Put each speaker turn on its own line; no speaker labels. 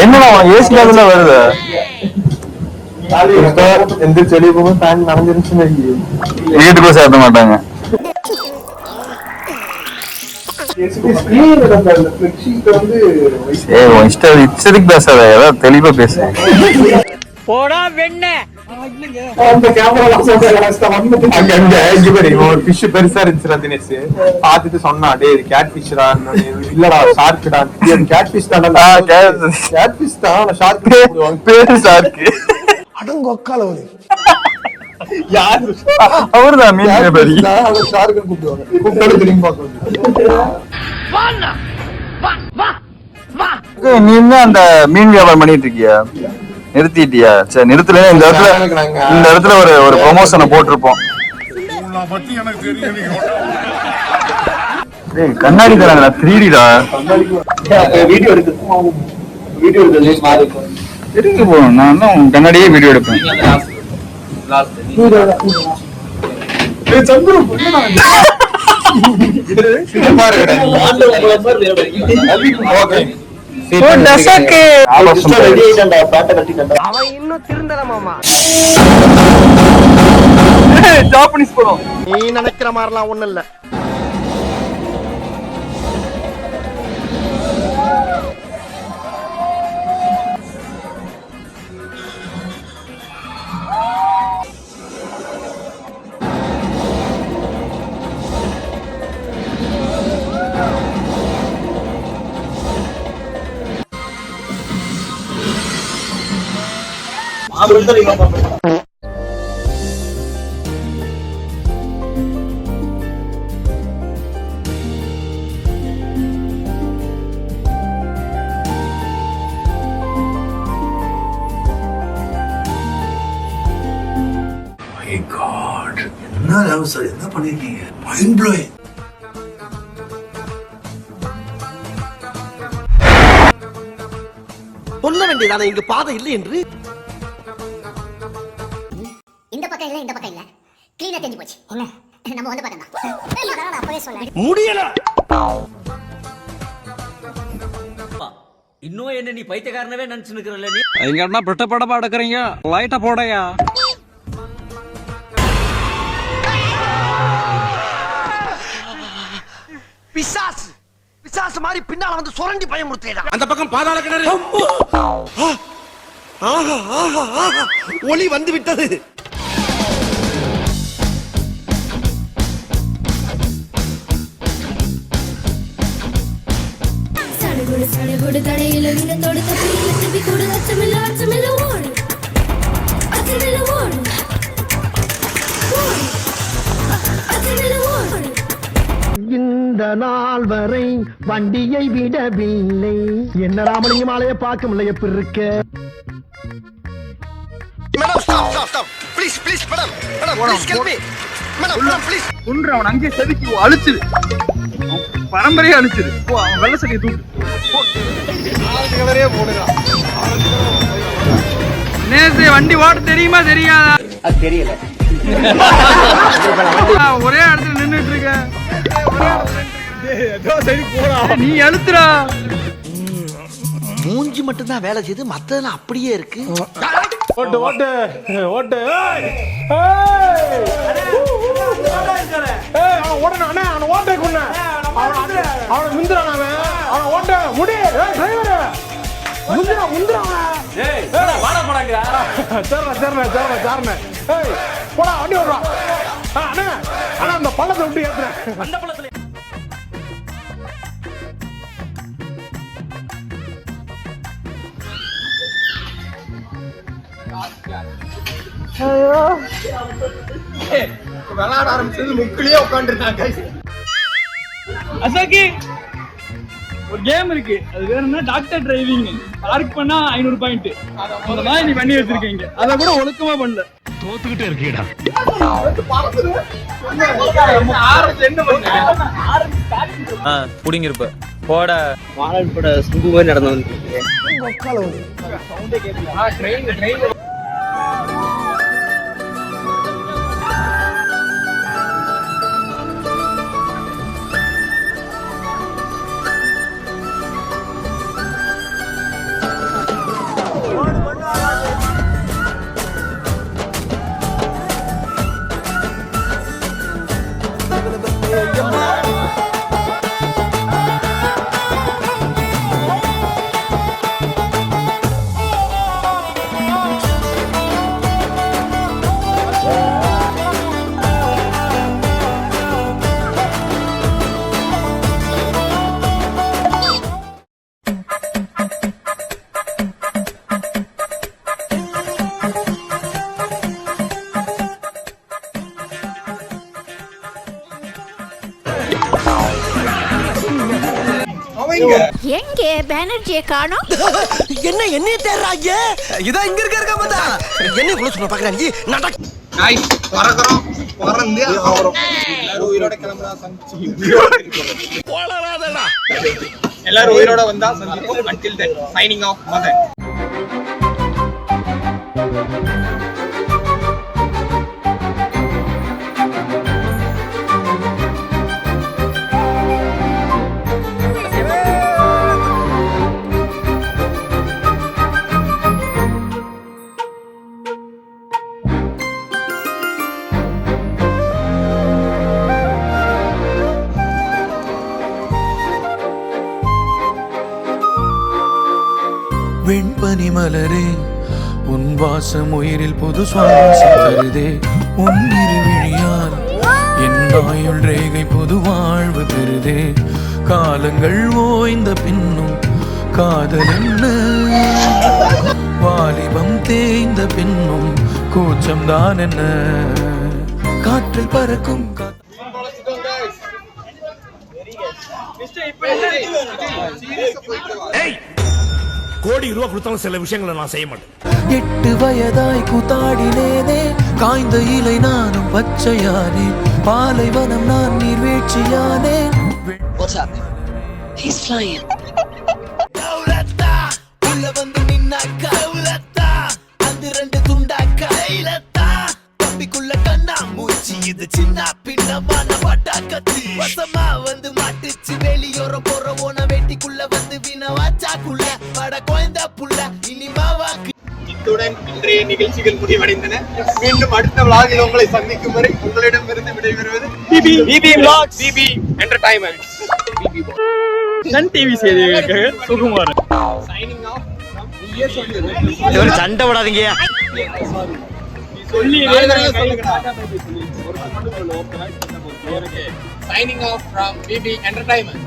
என்ன ஏசி லெவல்ல வருது எந்த செடி போகும் பேன் நனைஞ்சிருச்சுன்னு வீட்டுக்குள்ள சேர்த்த மாட்டாங்க. பேசாத ஏதாவது தெளிவா பேச
போடா வெண்ண
ஒரு ஃபிஷ் பெருசா இருந்துச்சுடா தினேஷ் பாத்துட்டு சொன்னா டே கேட் ஃபிஷ்டா இல்லடா ஷார்க்டா கேட் ஃபிஷ் தான்டா கேட் ஃபிஷ் தான் ஷார்க் பேரு ஷார்க்
அடங்கொக்கால ஒரு
யாரு அவர்தான் மீன் வியாபாரி அவர் ஷார்க்னு கூப்பிடுவாங்க கூப்பிட்டு திரும்பி பார்க்க நீ என்ன அந்த மீன் வியாபாரம் பண்ணிட்டு இருக்கியா நிறுத்திட்டியா? சரி நிறுத்தல. இந்த இடத்துல ஒரு ப்ரொமோஷனை போட்டிருப்போம். கண்ணாடி தராங்கடா 3D டா வீடியோ எடுக்க போறோம். நான் தான் கண்ணாடியே வீடியோ எடுப்பேன். ஜாப்பனீஸ் படம்
நீ நினைக்கிற மாதிரிலாம் ஒண்ணு இல்ல. என்ன பண்ணிருக்கீங்க? Mind blowing. சொல்ல வேண்டியதானே இங்க பாதை இல்லை என்று.
இந்த பக்கம் இல்ல இந்த பக்கம் இல்ல கிளீனா தெரிஞ்சு போச்சு. என்ன நம்ம வந்து பக்கம் தான் நான் அப்பவே சொன்னேன்
முடியல.
இன்னும் என்ன நீ பைத்தியக்காரனவே நினைச்சு நிக்கிறல்ல நீ?
எங்கன்னா பிட்ட படமா எடுக்கறீங்க லைட்ட போடையா?
பிசாசு பிசாசு மாதிரி பின்னால வந்து சுரண்டி பயமுறுத்தேடா.
அந்த பக்கம் பாதாள கிணறு.
ஆஹா ஆஹா ஆஹா ஒளி வந்து விட்டது.
சடுகுடு சடுகுடு தடையில விழுந்தோடு தப்பியில தப்பி கூடு அச்சமில்ல அச்சமில்ல ஓடு அச்சமில்ல ஓடு அச்சமில்ல ஓடு.
இந்த நாள் வரை வண்டியை விடவில்லை. என்ன ராமலிங்க மாலையை பார்க்க முடியல. எப்படி இருக்க madam? Stop stop stop please please madam madam please help me madam madam please.
ஒன்று அவன் அங்கே செதுக்கி அழிச்சிரு பரம்பரையே அழிச்சிரு. அவன் வெள்ள சட்டையை தூக்கு நேசே வண்டி ஓட்ட தெரியுமா தெரியாதா?
அது தெரியல.
ஒரே இடத்துல நின்னுட்டு இருக்க. நீ அழுத்துறா.
மூஞ்சி மட்டும் தான் வேலை செய்து மத்ததெல்லாம் அப்படியே இருக்கு.
ஓட்டு ஓட்டு ஓட்டு. ஓடணும் அண்ணா அவனை ஓட்டை கொண்ட அவனை முந்திரான் அவன் ஓட்ட முடி டிரைவர் முந்திரா முந்திரான். போடா வண்டி ஓடுறான். அண்ணா அண்ணா அந்த பள்ளத்தை விட்டு ஏத்துறேன். அந்த பள்ளத்துல விளையாட ஆரம்பிச்சது முக்கிலேயே உட்காந்துருந்தாங்க.
அசாக்கி ஒரு கேம் இருக்கு, அது வேணும்னா டாக்டர் டிரைவிங் பார்க் பண்ணா 500 பாயிண்ட். அந்த மாதிரி நீ பண்ணி வச்சிருக்கீங்க, அத கூட ஒழுக்கமா பண்ணல.
தோத்துக்கிட்டே இருக்கீடா.
புடிங்க இருப்ப போட வாழப்பட சுங்குவே நடந்து வந்து
எங்கே பானர்ஜியை காணோம்?
என்ன என்னைய தேடுறாங்க? இதான் இங்க இருக்க மாட்டா. என்ன குள்ள சொன்ன பாக்குறாங்க? நடக்.
गाइस பறக்கறோம் பறந்து ஆவறோம் எல்லாரும் உயிரோட கிளம்பலாம் சந்திச்சு போலறாதடா எல்லாரும் உயிரோட வந்தா சந்திப்போம் until then signing off Madan
வெண்பனி மலரே உன் வாசம் உயிரில் புது சுவாசம் தருதே உன் இருவிழியால் என் ஆயுள் ரேகை புது வாழ்வு பெறுதே காலங்கள் ஓய்ந்த பின்னும் காதல் என்ன வாலிபம் தேய்ந்த பின்னும் கூச்சம் தான் என்ன காற்றில் பறக்கும்
கோடி ரூபா கொடுத்தாலும் சில விஷயங்களை நான் செய்ய மாட்டேன்.
8 வயதாய் கூத்தாடினேனே காய்ந்த இலை நானும் பச்சையானே பாலைவனம் நான் நீர்வீழ்ச்சியானே.
What's up? He's flying.
கௌலத்தா உள்ள வந்து நின்னா கௌலத்தா அந்த ரெண்டு துண்டா கைலத்தா தம்பிக்குள்ள கண்ணா மூச்சி இது சின்ன பின்னமான வட்டா கத்தி வசமா வந்து மாட்டுச்சு வெளியோர போற ஓன வேட்டிக்குள்ள வந்து வினவாச்சாக்குள்ள வட குழந்தை புள்ள இனிமாவாக்கு.
இத்துடன் இன்றைய நிகழ்ச்சிகள் முடிவடைந்தன. மீண்டும் அடுத்த vlogல் உங்களை சந்திக்கும் வரை உங்களிடமிருந்து விடைபெறுவது BB vlogs BB entertainment
Sun TV செய்திகளுக்காக சுகுமார்
signing off from
ஒரு சண்டை விடாதீங்க
சொல்லி
signing off from BB Entertainment.